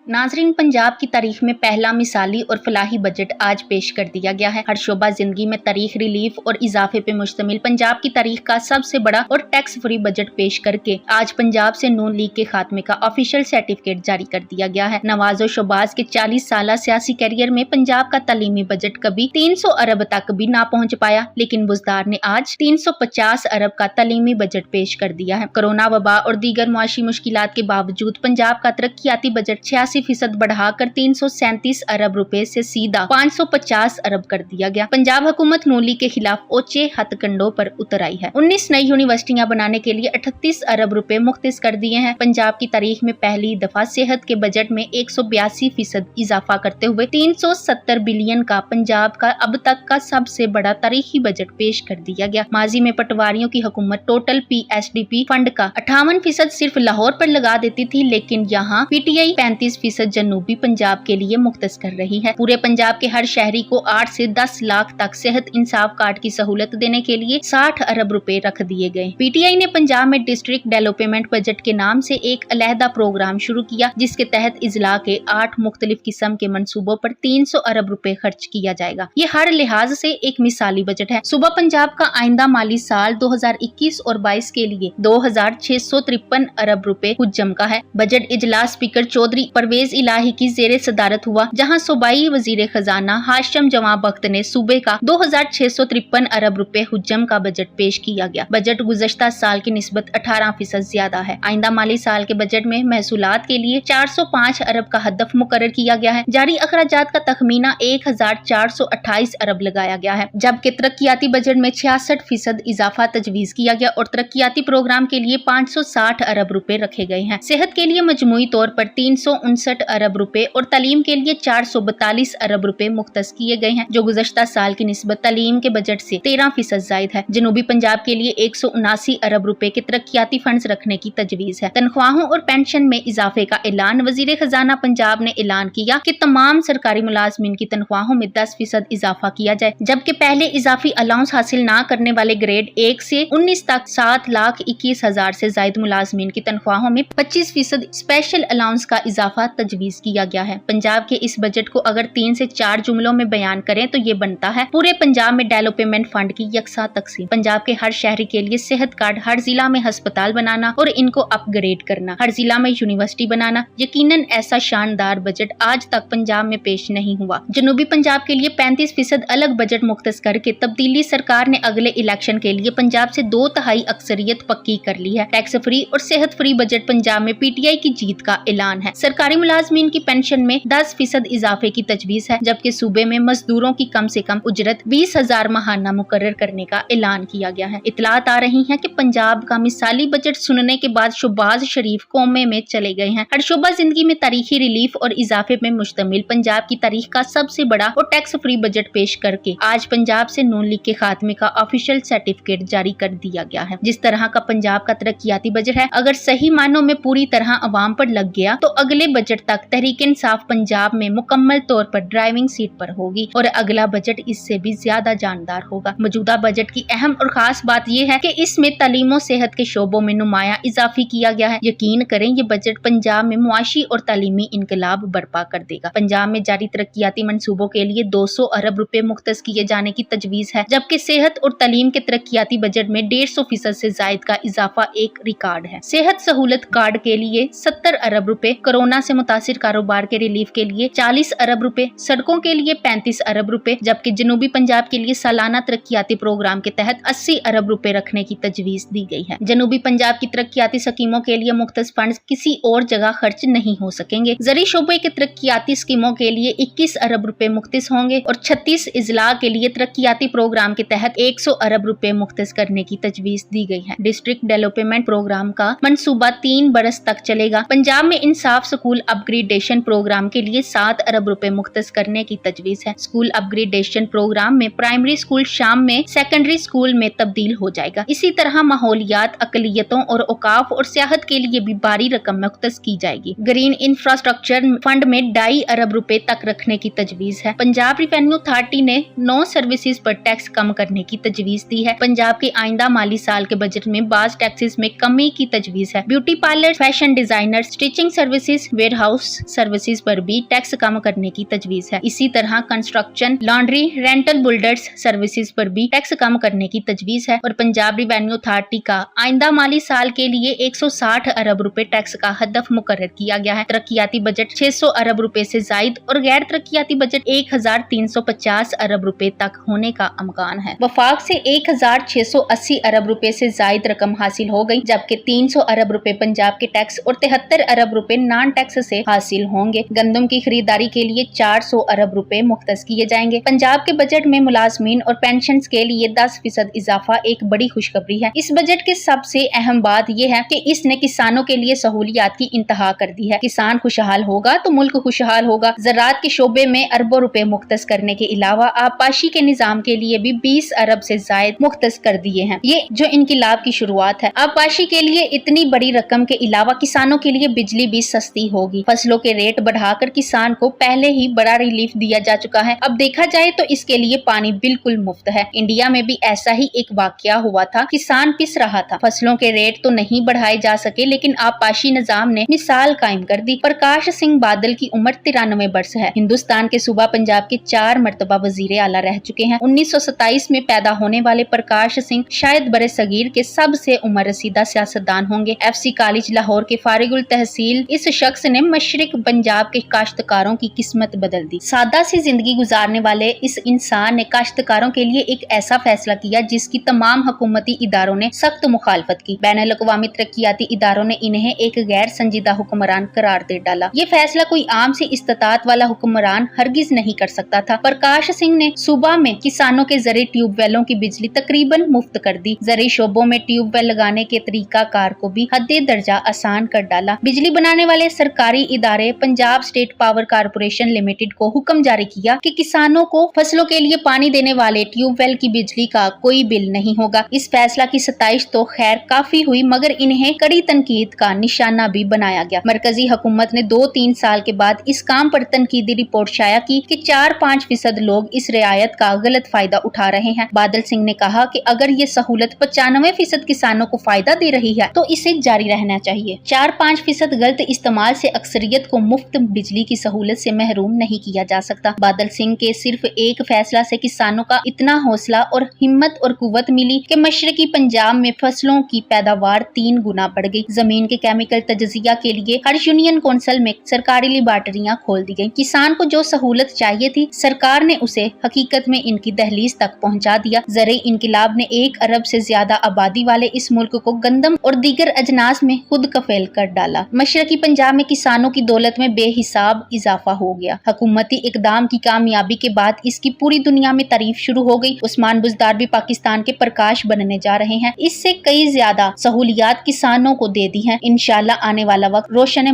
नाज़रीन, पंजाब की तारीख में पहला मिसाली और फलाही बजट आज पेश कर दिया गया है। हर शोबा जिंदगी में तारीख, रिलीफ और इजाफे पे मुश्तमिल पंजाब की तारीख का सबसे बड़ा और टैक्स फ्री बजट पेश करके आज पंजाब से नून लीग के खात्मे का ऑफिशियल सर्टिफिकेट जारी कर दिया गया है। नवाज़ो शोबाज के 40 साल सियासी करियर में पंजाब का तालीमी बजट कभी 300 अरब तक भी ना पहुँच पाया, लेकिन बुज़दार ने आज 350 अरब का तालीमी बजट पेश कर दिया है। कोरोना वबा और दीगर मुआशी मुश्किलात के बावजूद पंजाब का तरक्याती बजट 86% बढ़ाकर 337 अरब रुपए से सीधा 550 अरब कर दिया गया। पंजाब हुकूमत नून लीग के खिलाफ ऊंचे हथकंडों पर उतर आई है। 19 नई यूनिवर्सिटियां बनाने के लिए 38 अरब रुपए मुख्तस कर दिए हैं। पंजाब की तारीख में पहली दफा सेहत के बजट में 182% इजाफा करते हुए 370 बिलियन का पंजाब का अब तक का सबसे बड़ा तारीखी बजट पेश कर दिया गया। माजी में पटवारियों की हुकूमत टोटल PSDP फंड का 58% सिर्फ लाहौर पर लगा देती थी, लेकिन यहाँ PTI 35% जनूबी पंजाब के लिए मुख्तस कर रही है। पूरे पंजाब के हर शहरी को 8 से 10 लाख तक सेहत इंसाफ कार्ड की सहूलत देने के लिए 60 अरब रुपए रख दिए गए। PTI ने पंजाब में डिस्ट्रिक्ट डेवलपमेंट बजट के नाम से एक अलहदा प्रोग्राम शुरू किया, जिसके तहत इजला के 8 मुख्तलिफ किस्म के मंसूबों पर 300 अरब रुपए खर्च किया जाएगा। ये हर लिहाज से एक मिसाली बजट है। सूबा पंजाब का आइंदा माली साल 2021 और 22 के लिए 2653 अरब रुपए हुज्जम का है। बजट इजलास स्पीकर चौधरी परवेज इलाही की जेरे सदारत हुआ, जहां सूबाई वजीर खजाना हाशिम जवां बख्त ने सूबे का 2653 अरब रुपए हुज्जम का बजट पेश किया गया। बजट गुज़श्ता साल की निस्बत 18% ज्यादा है। आइंदा माली साल के बजट में महसूलात के लिए 405 अरब का हदफ मुकर्रर किया गया है। जारी अखराजात का तखमीना 1428 अरब लगाया गया है, जबकि तरक्याती बजट में 66% इजाफा तजवीज किया गया और तरक्याती प्रोग्राम के लिए 560 अरब रुपए रखे गए हैं। सेहत के लिए मजमूई तौर पर 359 अरब रुपए और तालीम के लिए 442 अरब रुपए मुख्तस किए गए हैं, जो गुज़श्ता साल की निस्बत तालीम के बजट से 13% जायद है। जनूबी पंजाब के लिए 179 अरब रुपए के तरक्याती फंड्स रखने की तजवीज है। तनख्वाहों और पेंशन में इजाफे का ऐलान वजीर खजाना पंजाब ने ऐलान किया कि तमाम सरकारी मुलाजमीन की तनख्वाहों में 10% इजाफा किया जाए, जबकि पहले इजाफी अलाउंस हासिल न करने वाले ग्रेड 1 से 19 तक 7,21,000 से जायद मुलाजमीन की तनख्वाहों में 25% स्पेशल अलाउंस का इजाफा तजवीज किया गया है। पंजाब के इस बजट को अगर 3 से 4 जुमलों में बयान करें तो ये बनता है पूरे पंजाब में डेवलपमेंट फंड की यकसा तकसीम, पंजाब के हर शहरी के लिए सेहत कार्ड, हर जिला में अस्पताल बनाना और इनको अपग्रेड करना, हर जिला में यूनिवर्सिटी बनाना। यकीनन ऐसा शानदार बजट आज तक पंजाब में पेश नहीं हुआ। जनूबी पंजाब के लिए 35% अलग बजट मुख्तस करके तब्दीली सरकार ने अगले इलेक्शन के लिए पंजाब से 2/3 अक्सरियत पक्की कर ली है। टैक्स फ्री और सेहत फ्री बजट पंजाब में PTI की जीत का ऐलान है। सरकारी मुलाजमीन की पेंशन में 10% इजाफे की तजवीज है, जबकि सूबे में मजदूरों की कम से कम उजरत 20,000 माहाना मुकर्रर करने का ऐलान किया गया है। इतलात आ रही है कि पंजाब का मिसाली बजट सुनने के बाद शोबाज शरीफ कोमे में चले गए हैं। हर शोबा जिंदगी में तारीखी, रिलीफ और इजाफे में मुश्तमिल पंजाब की तारीख का सबसे बड़ा और टैक्स फ्री बजट पेश करके आज पंजाब से नून लीग के खात्मे का ऑफिशियल सर्टिफिकेट जारी कर दिया गया है। जिस तरह का पंजाब का तरक्याती बजट है, अगर सही मानों में पूरी तरह अवाम पर लग गया तो अगले बजट तक तहरीक इंसाफ पंजाब में मुकम्मल तौर पर ड्राइविंग सीट पर होगी और अगला बजट इससे भी ज्यादा जानदार होगा। मौजूदा बजट की अहम और खास बात यह है कि इसमें तालीम और सेहत के शोबों में नुमाया इजाफी किया गया है। यकीन करें, ये बजट पंजाब में मुआशी और तालीमी इनकलाब बर्पा कर देगा। पंजाब में जारी तरक्याती मंसूबों के लिए 200 अरब रुपए मुख्तस किए जाने की तजवीज है, जबकि सेहत और तालीम के तरक्याती बजट में 150% से जायद का इजाफा एक रिकॉर्ड है। सेहत सहूलत कार्ड के लिए 70 अरब रुपए, कोरोना से मुतासिर कारोबार के रिलीफ के लिए 40 अरब रुपए, सड़कों के लिए 35 अरब रुपए, जबकि जनूबी पंजाब के लिए सालाना तरक्याती प्रोग्राम के तहत 80 अरब रुपए रखने की तजवीज दी गई है। जनूबी पंजाब की तरक्याती स्कीमों के लिए मुख्तस फंड किसी और जगह खर्च नहीं हो सकेंगे। ज़री शोबे के तरक्याती स्कीमों के लिए 21 अरब रुपए मुख्तस होंगे और 36 इजला के लिए तरक्याती प्रोग्राम के तहत 100 अरब रुपए मुख्तस करने की तजवीज दी गई है। डिस्ट्रिक्ट डेवलपमेंट प्रोग्राम का मंसूबा 3 बरस तक चलेगा। पंजाब में इंसाफ स्कूल अपग्रेडेशन प्रोग्राम के लिए 7 अरब रुपए मुख्तस करने की तजवीज है। स्कूल अपग्रेडेशन प्रोग्राम में प्राइमरी स्कूल शाम में सेकेंडरी स्कूल में तब्दील हो जाएगा। इसी तरह माहौलियात, अकलियतों और औकाफ और सियाहत के लिए भी भारी रकम मुख्तस की जाएगी। ग्रीन इंफ्रास्ट्रक्चर फंड में 2.5 अरब रुपए तक रखने की तजवीज है। पंजाब रिवेन्यू अथॉरिटी ने 9 सर्विसेज पर टैक्स कम करने की तजवीज दी है। पंजाब के आइंदा माली साल के बजट में बाज टैक्सेस में कमी की तजवीज है। Beauty parlour, fashion designer, stitching services, warehouse services पर भी टैक्स कम करने की तजवीज है। इसी तरह कंस्ट्रक्शन, लॉन्ड्री, रेंटल बुल्डर्स सर्विसेज पर भी टैक्स कम करने की तजवीज है। और पंजाब रिवेन्यू अथॉरिटी का आइंदा माली साल के लिए 160 अरब रुपए टैक्स का हदफ मुकर्रर किया गया है। तरक्याती बजट 600 अरब रुपए से जायद और गैर तरक्याती बजट 1350 अरब रुपए तक होने का इम्कान है। वफाक से 1680 अरब रुपए से जायद रकम हासिल हो गई, जबकि 300 अरब रुपए पंजाब के टैक्स और 73 अरब रुपए नॉन टैक्स से हासिल होंगे। गंदम की खरीदारी के लिए 400 अरब रुपए मुख्तस किए जाएंगे। पंजाब के बजट में मुलाजमीन और पेंशन के लिए 10% इजाफा एक बड़ी खुशखबरी है। इस बजट की सबसे अहम बात यह है कि इसने किसानों के लिए सहूलियात की इंतहा कर दी है। किसान खुशहाल होगा तो मुल्क खुशहाल होगा। ज़राअत के शोबे में अरबों रुपए मुख्तस करने के अलावा आबपाशी के निजाम के लिए भी 20 अरब से जायद मुख्तस कर दिए हैं। ये जो इनकिलाब की शुरुआत है। आबपाशी के लिए इतनी बड़ी रकम के अलावा किसानों के लिए बिजली भी सस्ती होगी। फसलों के रेट बढ़ाकर किसान को पहले ही बड़ा रिलीफ दिया जा चुका है। अब देखा जाए तो इसके लिए पानी बिल्कुल मुफ्त है। इंडिया में भी ऐसा ही एक वाकया हुआ था। किसान पिस रहा था, फसलों के रेट तो नहीं बढ़ाए जा सके, लेकिन आबपाशी निजाम ने मिसाल कायम कर दी। प्रकाश सिंह बादल की उम्र 93 वर्ष है। हिंदुस्तान के सूबा पंजाब के 4 मरतबा वजीर आला रह चुके हैं। 1927 में पैदा होने वाले प्रकाश सिंह शायद बरे सगीर के सबसे उम्र रसीदा सियासतदान होंगे। FC कॉलेज लाहौर के फारिगुल तहसील इस शख्स ने मशरिक पंजाब के काश्तकारों की किस्मत बदल दी। सादा सी जिंदगी गुजारने वाले इस इंसान ने काश्तकारों के लिए एक ऐसा फैसला किया जिसकी तमाम हुकूमती इदारों ने सख्त मुखालफत की। बैनुल अक़वामी तरक्याती इदारों ने इन्हें एक गैर संजीदा हुक्मरान करार दे डाला। ये फैसला कोई आम सी इस्तात वाला हुक्मरान हरगिज नहीं कर सकता था। प्रकाश सिंह ने सूबा में किसानों के जरिए ट्यूबवेलों की बिजली तकरीबन मुफ्त कर दी। जरिए शोबों में ट्यूबवेल लगाने के तरीका कार को भी हद दर्जा आसान कर डाला। बिजली बनाने वाले सरकारी इदारे Punjab state power corporation limited को हुक्म जारी किया कि किसानों को फसलों के लिए पानी देने वाले ट्यूबवेल की बिजली का कोई बिल नहीं होगा। इस फैसला की सताइश तो खैर काफी हुई, मगर इन्हें कड़ी तनकीद का निशाना भी बनाया गया। मरकजी हुकूमत ने 2-3 साल के बाद इस काम पर तनकीदी रिपोर्ट शाया की कि 4-5% लोग इस रियायत का गलत फायदा उठा रहे हैं। बादल सिंह ने कहा कि अगर ये सहूलत 95% किसानों को फायदा दे रही है तो इसे जारी रहना चाहिए। 4-5% गलत इस्तेमाल से अक्सरियत को मुफ्त बिजली की सहूलत से महरूम नहीं किया जा सकता। बादल सिंह के सिर्फ एक फैसला से किसानों का इतना हौसला और हिम्मत और कुव्वत मिली कि मशरकी पंजाब में फसलों की पैदावार 3 गुना बढ़ गई। जमीन के केमिकल तजजिया के लिए हर यूनियन कौंसिल में सरकारी लेबार्टरियां खोल दी गई। किसान को जो सहूलत चाहिए थी सरकार ने उसे हकीकत में इनकी दहलीज तक पहुंचा दिया। ज़रिए इनकिलाब ने 1 अरब से ज्यादा आबादी वाले इस मुल्क को गंदम और दीगर अजनास में खुद कफेल कर डाला। मशरकी पंजाब में किसानों की दौलत में बेहिसाब इजाफा हो गया। हुकूमती इकदाम की कामयाबी के बाद इसकी पूरी दुनिया में तारीफ शुरू हो गई। उस्मान बुज़दार भी पाकिस्तान के प्रकाश बनने जा रहे हैं। इससे कई ज्यादा सहूलियात किसानों को दे दी हैं। इंशाअल्लाह आने वाला वक्त रोशन है।